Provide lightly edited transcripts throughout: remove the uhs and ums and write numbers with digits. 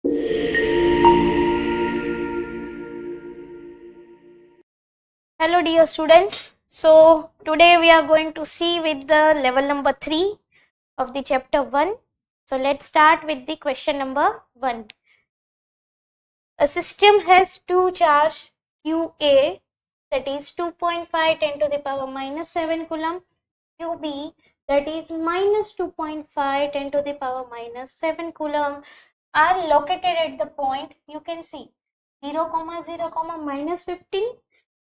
Hello dear students, so today we are going to see with the level number 3 of the chapter 1. So let's start with the question number 1. A system has two charge QA, that is 2.5 10 to the power minus 7 coulomb, QB, that is minus 2.5 10 to the power minus 7 coulomb, are located at the point, you can see 0, 0, minus 15.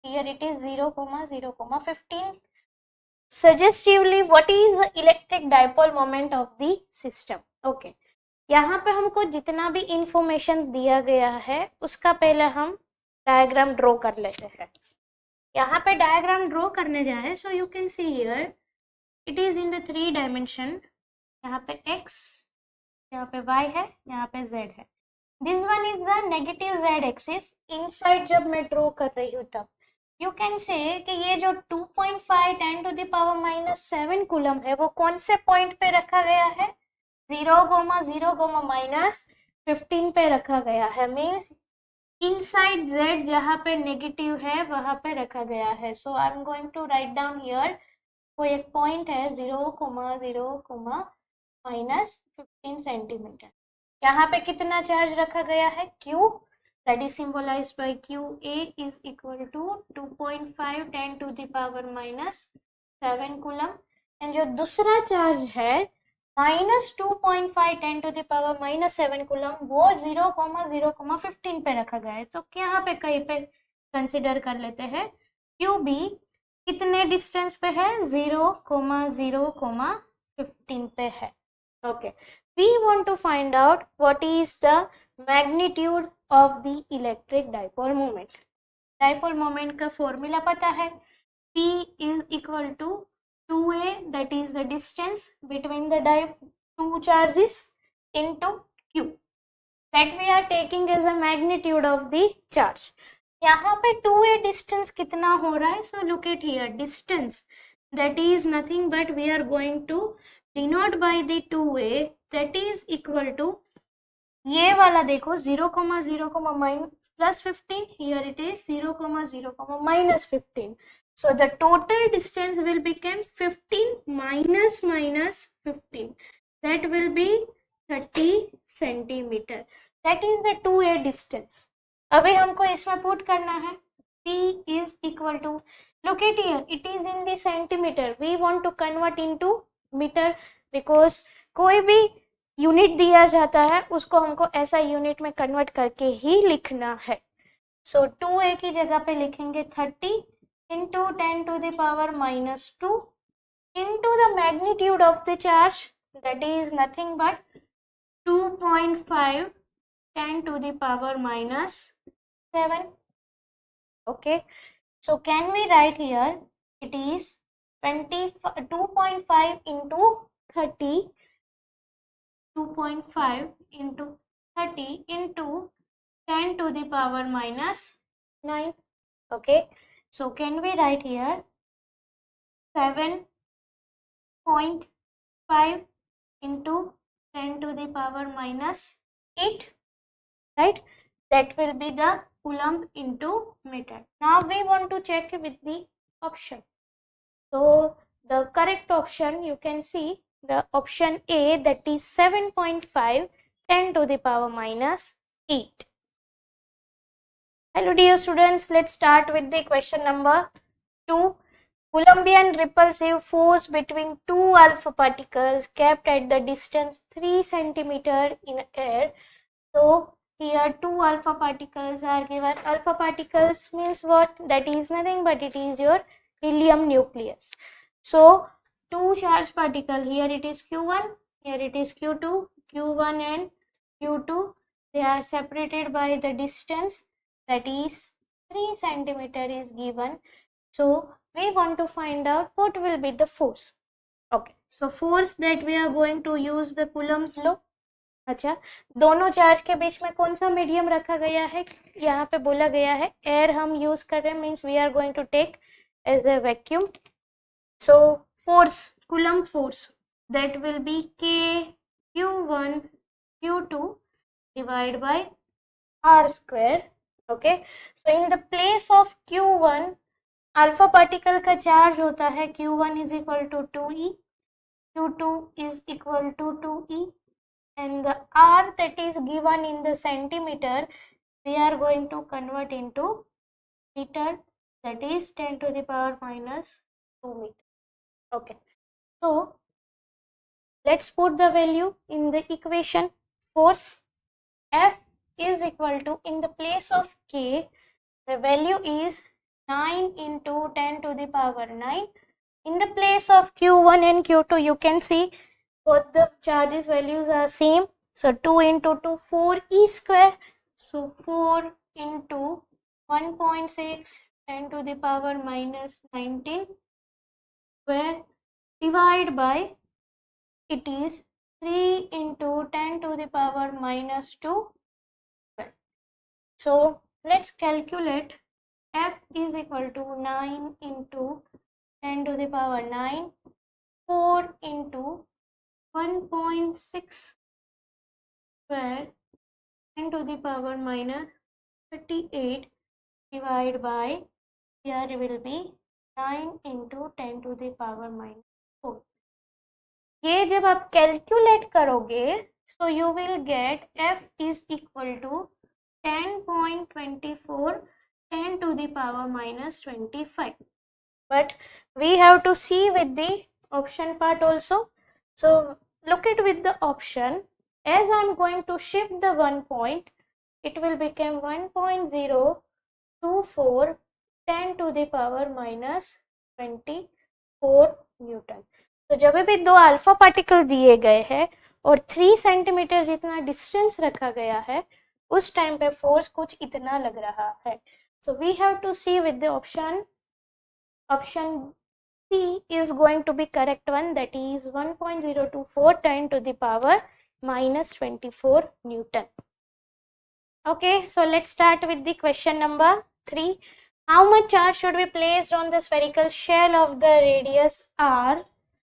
Here it is 0, 0, 15. Suggestively, what is the electric dipole moment of the system? Okay. यहाँ पे हमको जितना भी information दिया गया है उसका पहले हम डायग्राम ड्रॉ कर लेते हैं. यहाँ पे डायग्राम ड्रॉ करने जाए, so you can see here it is in the 3 dimension. यहाँ पे x, यहाँ पे y है, यहाँ पे z है. This one is the negative z axis. Inside जब मैं ड्रॉ कर रही हूँ तब यू कैन से कि ये जो 2.5 10 to the power minus 7 coulomb है वो कौन से पॉइंट पे रखा गया है? 0, 0, माइनस 15 पे रखा गया है. मीन्स इनसाइड z जहाँ पे नेगेटिव है वहां पे रखा गया है. So I am going to write down here. कोई एक पॉइंट है 0, 0, माइनस 15 सेंटीमीटर. यहाँ पे कितना चार्ज रखा गया है? Q, that is symbolized by QA is equal to 2.5 10 to the power minus 7 coulomb. And जो दूसरा चार्ज है minus 2.5 10 to the power minus 7 coulomb, वो 0, 0, 15 पे रखा गया है. तो यहाँ पे कहीं पे कंसिडर कर लेते हैं. QB कितने डिस्टेंस पे है? 0, 0, 15 पे है. Okay. We want to find out what is the magnitude of the electric dipole moment. Dipole moment का formula पता है. P is equal to 2a, that is the distance between the two charges, into Q, that we are taking as a magnitude of the charge. यहाँ पे 2a distance कितना हो रहा है? So look at here, distance that is nothing but we are going to denote by the 2a, that is equal to ये वाला देखो 0, 0, minus plus 15. Here it is 0, 0, minus 15. So the total distance will become 15 minus 15. That will be 30 centimeter. That is the 2a distance. अभी हमको इसमें put करना है. P is equal to, look at here, it is in the centimeter. We want to convert into metre, because कोई भी unit दिया जाता है उसको हमको ऐसा यूनिट में कन्वर्ट करके ही लिखना है. सो 2a की जगह पे लिखेंगे 30 into 10 to the power minus 2 into the magnitude of the charge, that is nothing but 2.5 10 to the power minus 7. Okay. So can we write here it is 2.5 into 30, 2.5 into 30 into 10 to the power minus 9. Okay, so can we write here 7.5 into 10 to the power minus 8, right? That will be the coulomb into meter. Now we want to check with the option. So the correct option, you can see the option A, that is 7.5 10 to the power minus 8. Hello dear students, let's start with the question number 2. Coulombian repulsive force between two alpha particles kept at the distance 3 centimeter in air. So here two alpha particles are given. Alpha particles means what? That is nothing but it is your helium nucleus. So two charge particle, here it is Q1, here it is Q2. Q1 and Q2, they are separated by the distance, that is 3 centimeter is given. So we want to find out what will be the force. Okay, so force that we are going to use the Coulomb's law. अच्छा, दोनों charge के बीच में कौन सा medium रखा गया है? यहाँ पे बोला गया है एयर हम यूज कर रहे हैं, means we are going to take as a vacuum. So force, Coulomb force, that will be K Q1 Q2 divide by r square. Okay, so in the place of q1 alpha particle का charge होता है q1 is equal to 2e, q2 is equal to 2e, and the r that is given in the centimeter we are going to convert into meter, that is 10 to the power minus 2 meter. Okay, so let's put the value in the equation. Force F is equal to, in the place of K, the value is 9 into 10 to the power 9. In the place of Q1 and Q2, you can see both the charges values are same. So 2 into 2, 4e square. So 4 into 1.6, 10 to the power minus 19 square, divide by, it is 3 into 10 to the power minus 2 square. So let's calculate. F is equal to 9 into 10 to the power 9, 4 into 1.6 square, 10 to the power minus 38, divided by, here will be 9 into 10 to the power minus 4. ये जब आप calculate करोगे, so you will get F is equal to 10.24, 10 to the power minus 25. But we have to see with the option part also. So look it with the option. As I am going to shift the 1 point, it will become 1.024, 10 to the power minus 24 Newton. तो जब भी दो alpha particle दिए गए हैं और 3 centimetre जितना distance रखा गया है, उस टाइम पे फोर्स कुछ इतना लग रहा है. So we have to see with the option C is going to be correct one, that is 1.024 10 to the power minus 24 Newton. Okay, so let's start with the question number 3. How much charge should be placed on the spherical shell of the radius r,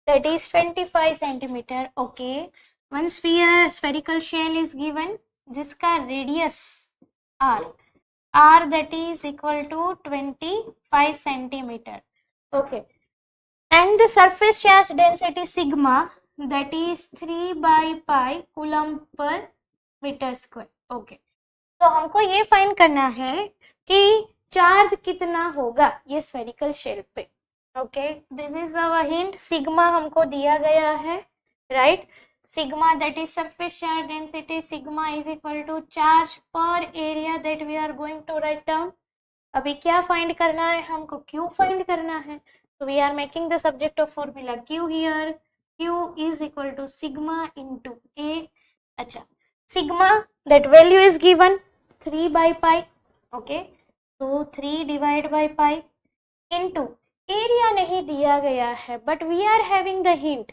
that is 25 centimeter? Okay, one spherical shell is given जिसका radius r that is equal to 25 centimeter. Okay, and the surface charge density sigma, that is 3 by pi coulomb per meter square. Okay, तो हमको ये find करना है कि charge कितना होगा ये स्फेरिकल शेल पे. Okay, this is our hint. Sigma हमको दिया गया है, right. Sigma that is surface charge density, sigma is equal to charge per area that we are going to write down. अभी क्या फाइंड करना है हमको? क्यू फाइंड करना है. So we are making the subject of formula Q here. Q is equal to sigma into A. अच्छा, sigma that value is given 3 by pi. Okay, so 3 divided by pi into area नहीं दिया गया है, but we are having the hint.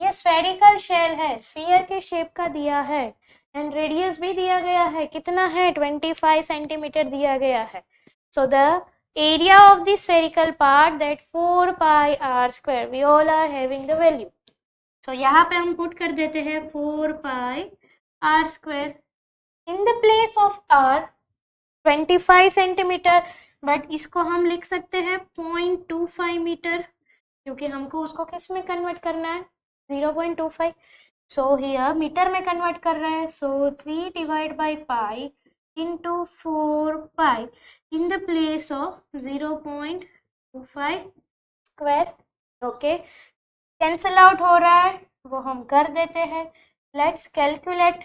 ये spherical shell है, sphere के shape का दिया है, and radius भी दिया गया है. कितना है? 25 सेंटीमीटर दिया गया है. So the area of the spherical part, that 4 pi r square, we all are having the value. So यहाँ पे हम put कर देते हैं 4 pi r square. In the place of r 25 centimetre, but इसको हम लिख सकते हैं 0.25 मीटर, क्योंकि हमको उसको किस में कन्वर्ट करना है? 0.25. सो हियर मीटर में कन्वर्ट कर रहे हैं. सो 3 divide by pi into 4 pi in the place of 0.25 square. Okay, cancel out हो रहा है, वो हम कर देते हैं. Let's calculate.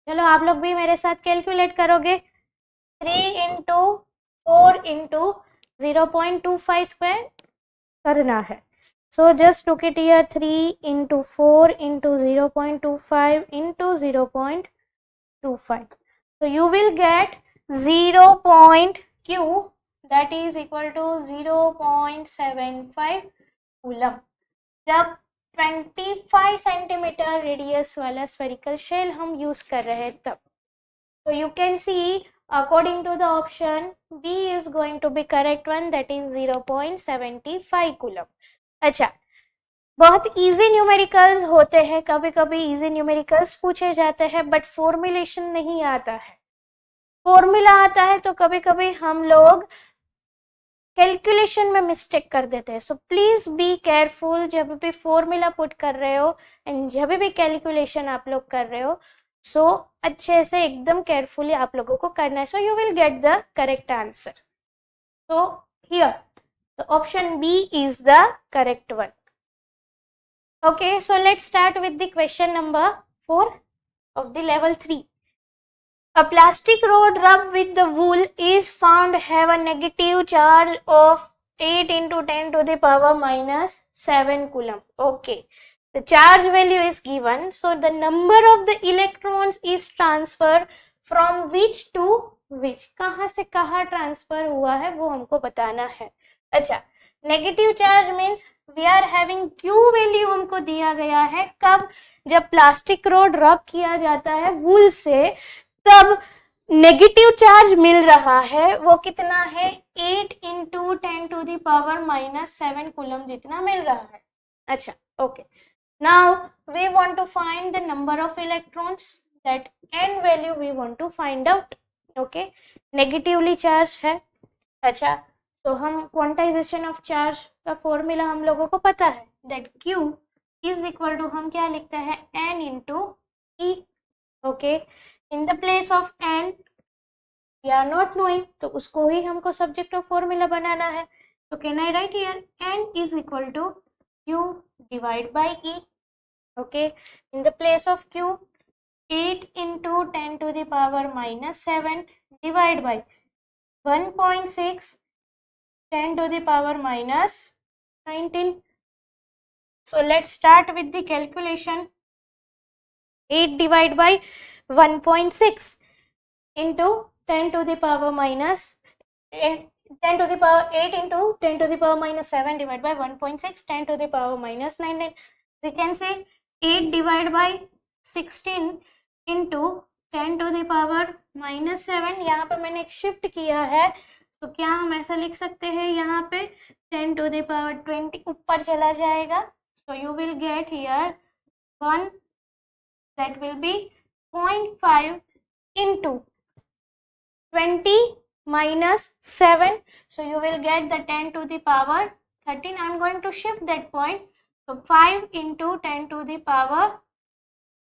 चलो आप लोग भी मेरे साथ कैलकुलेट करोगे. 3 into 4 into 0.25 स्क्वायर करना है. So just look it here, 3 into 4 into 0.25 into 0.25. So you will get 0. Q, that is equal to 0.75 coulomb. जब 25 सेंटीमीटर रेडियस वाला स्फेरिकल शेल हम यूज कर रहे हैं तब. So you can see according to the option B is going to be correct one, that is 0.75 coulomb. अच्छा, बहुत easy numericals होते हैं, कभी कभी इजी न्यूमेरिकल्स पूछे जाते हैं, बट फॉर्मुलेशन नहीं आता है। फॉर्मूला आता है तो कभी कभी हम लोग कैलकुलेशन में मिस्टेक कर देते हैं। सो प्लीज बी केयरफुल जब भी फॉर्मूला पुट कर रहे हो एंड जब भी कैलकुलेशन आप लोग कर रहे हो, सो अच्छे से एकदम केयरफुली आप लोगों को करना है, so you will get the correct answer. So here the option B is the correct one. Okay, so let's start with the question number 4 of the level 3. A plastic rod rubbed with the wool is found have a negative charge of 8 into 10 to the power minus 7 coulomb. Okay, the charge value is given, so the number of the electrons is transferred from which to which. कहाँ से कहाँ transfer हुआ है वो हमको बताना है। अच्छा, negative charge means we are having Q value हमको दिया गया है, कब? जब प्लास्टिक रोड रब किया जाता है वूल से, तब नेगेटिव चार्ज मिल रहा है, वो कितना है? 8 into 10 to the power minus 7 coulomb जितना मिल रहा है। अच्छा, okay, now we want to find the number of electrons, that n value we want to find out. Okay, negatively charge है। अच्छा, तो हम क्वांटाइजेशन ऑफ चार्ज का फॉर्मूला हम लोगों को पता है, that Q is equal to, हम क्या लिखते हैं? N into E। Okay, in the place of N we are not knowing, तो उसको ही हमको सब्जेक्ट ऑफ फॉर्मूला बनाना है। तो can I write here N is equal to Q divide by E। Okay, in the place of Q 8 into 10 to the power minus 7 divide by 1.6 10 to the power minus 19. So let's start with the calculation. 8 divided by 1.6 into 10 to the power minus 10 to the power 8 into 10 to the power minus 7 divided by 1.6 10 to the power minus 19. We can say 8 divided by 16 into 10 to the power minus 7. यहाँ पे मैंने एक shift किया है, तो क्या हम ऐसा लिख सकते हैं? यहाँ पे 10 to the power 20 ऊपर चला जाएगा, so you will get here 1 that will be 0.5 into 20 minus 7, so you will get the 10 to the power 13. I am going to shift that point, so 5 into 10 to the power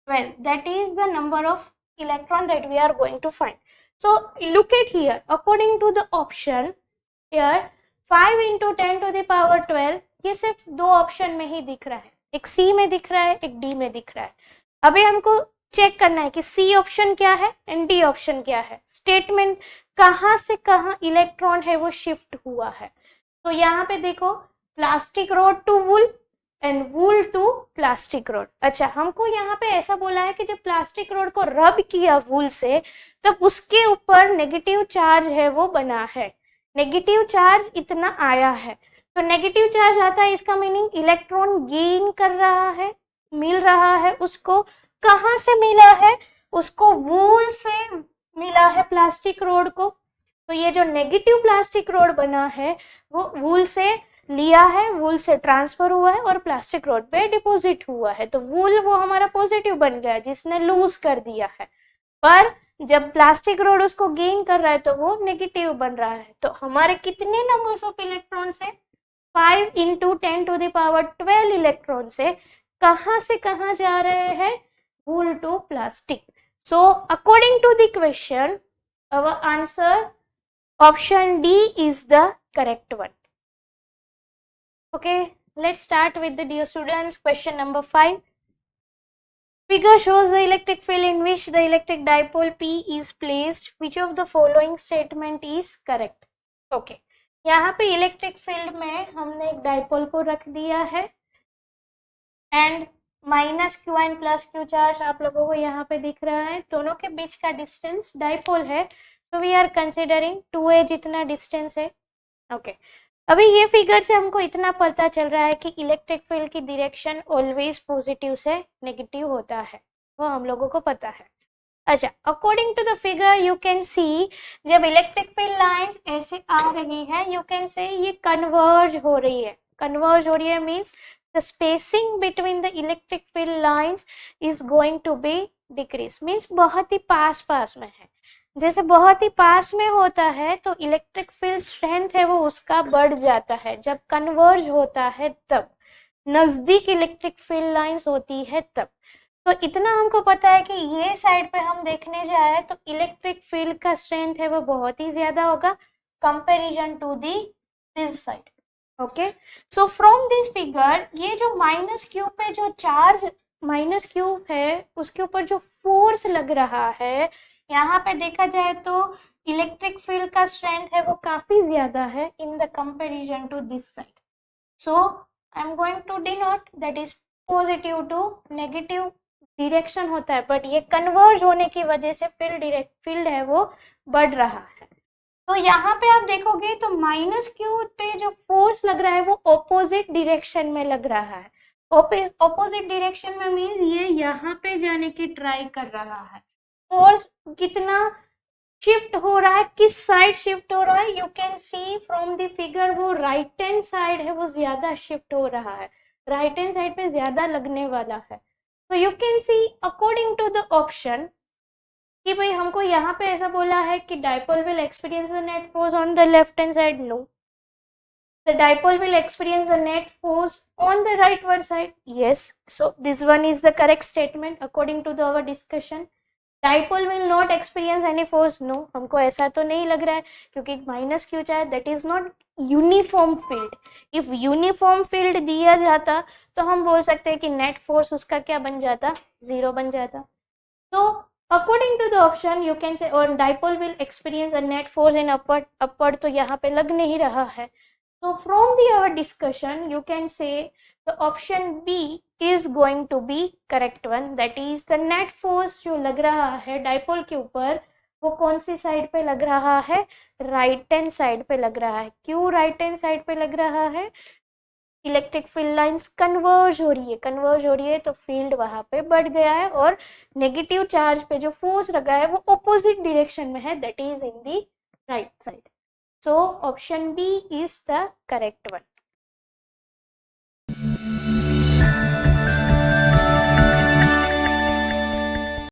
12, that is the number of electron that we are going to find. So look at here, according to the option here 5 into 10 to the power 12, ये सिर्फ दो option में ही दिख रहा है, एक C में दिख रहा है, एक D में दिख रहा है। अभी हमको चेक करना है कि C ऑप्शन क्या है एंड D ऑप्शन क्या है, स्टेटमेंट कहाँ से कहाँ इलेक्ट्रॉन है वो शिफ्ट हुआ है। तो यहाँ पे देखो, plastic rod to wool and wool to plastic rod. अच्छा, हमको यहाँ पे ऐसा बोला है कि जब प्लास्टिक रोड को रब किया वूल से, तब उसके ऊपर नेगेटिव चार्ज है वो बना है, नेगेटिव चार्ज इतना आया है। तो नेगेटिव चार्ज आता है, इसका मीनिंग इलेक्ट्रॉन गेन कर रहा है, मिल रहा है। उसको कहाँ से मिला है? उसको वूल से मिला है, प्लास्टिक रोड को। तो ये जो नेगेटिव प्लास्टिक रोड बना है वो वूल से लिया है, वूल से ट्रांसफर हुआ है और प्लास्टिक रोड पे डिपॉजिट हुआ है। तो वूल वो हमारा पॉजिटिव बन गया जिसने लूज कर दिया है, पर जब प्लास्टिक रोड उसको गेन कर रहा है तो वो नेगेटिव बन रहा है। तो हमारे कितने नंबर्स ऑफ इलेक्ट्रॉन्स है? 5 into 10 to the power 12 electron से कहाँ जा रहे हैं? Wool to plastic. So according to the question our answer option D is the correct one. Okay, let's start with the dear students question number 5. Figure shows the electric field in which the electric dipole P is placed. Which of the following statement is correct? Okay, यहाँ पे electric field में हमने एक dipole को रख दिया है and minus Q and plus Q charge आप लोगों को यहाँ पे दिख रहा है, दोनों के बीच का डिस्टेंस डाइपोल है। So we are considering 2a जितना डिस्टेंस है। ओके, अभी ये फिगर से हमको इतना पता चल रहा है कि इलेक्ट्रिक फील्ड की डायरेक्शन ऑलवेज पॉजिटिव से नेगेटिव होता है, वो हम लोगों को पता है। अच्छा, according to the figure you can see, जब इलेक्ट्रिक फील्ड लाइंस ऐसे आ रही है, यू कैन से ये कन्वर्ज हो रही है। कन्वर्ज हो रही है means the spacing between the electric field lines is going to be decrease, means बहुत ही पास पास में है। जैसे बहुत ही पास में होता है तो इलेक्ट्रिक फील्ड स्ट्रेंथ है वो उसका बढ़ जाता है, जब कन्वर्ज होता है तब, नजदीक इलेक्ट्रिक फील्ड लाइंस होती है तब। तो इतना हमको पता है कि ये साइड पे हम देखने जाए तो इलेक्ट्रिक फील्ड का स्ट्रेंथ है वो बहुत ही ज्यादा होगा comparison to the this side. Okay, so from this figure ये जो माइनस क्यू पे जो चार्ज माइनस क्यू है उसके ऊपर जो फोर्स लग रहा है, यहाँ पे देखा जाए तो इलेक्ट्रिक फील्ड का स्ट्रेंथ है वो काफी ज्यादा है in the comparison to this side. So I am going to denote that is positive to negative direction होता है, बट ये कन्वर्ज होने की वजह से फील्ड है वो बढ़ रहा है। तो यहाँ पे आप देखोगे तो माइनस क्यू पे जो फोर्स लग रहा है वो ऑपोजिट डायरेक्शन में लग रहा है। ऑपोजिट डायरेक्शन में मीन्स ये यहाँ पे जाने की ट्राई कर रहा है। फोर्स कितना शिफ्ट हो रहा है, किस साइड शिफ्ट हो रहा है, you can C from the figure वो राइट हैंड साइड है वो ज्यादा शिफ्ट हो रहा है, राइट हैंड साइड पे ज्यादा लगने वाला है। तो you can see according to the option कि भाई हमको यहाँ पे ऐसा बोला है कि dipole will experience the net force on the left hand side, no. The dipole will experience the net force on the rightward side, yes. So this one is the correct statement according to our discussion. Dipole will not experience any force, no. हमको ऐसा तो नहीं लग रहा है क्योंकि minus Q चाहे that is not uniform field. If uniform field दिया जाता तो हम बोल सकते हैं कि नेट फोर्स उसका क्या बन जाता, जीरो बन जाता। So according to the option you can say or dipole will experience a net force in upward तो यहाँ पे लग नहीं रहा है। So from our discussion you can say the option B is going to be correct one, that is the net force जो लग रहा है डाइपोल के ऊपर वो कौन सी साइड पे लग रहा है, राइट हैंड साइड पे लग रहा है। क्यों राइट हैंड साइड पे लग रहा है, इलेक्ट्रिक फील्ड लाइंस कन्वर्ज हो रही है तो फील्ड वहां पे बढ़ गया है और नेगेटिव चार्ज पे जो फोर्स लगा है वो ऑपोजिट डायरेक्शन में है, that is in the right side. So option B is the correct one.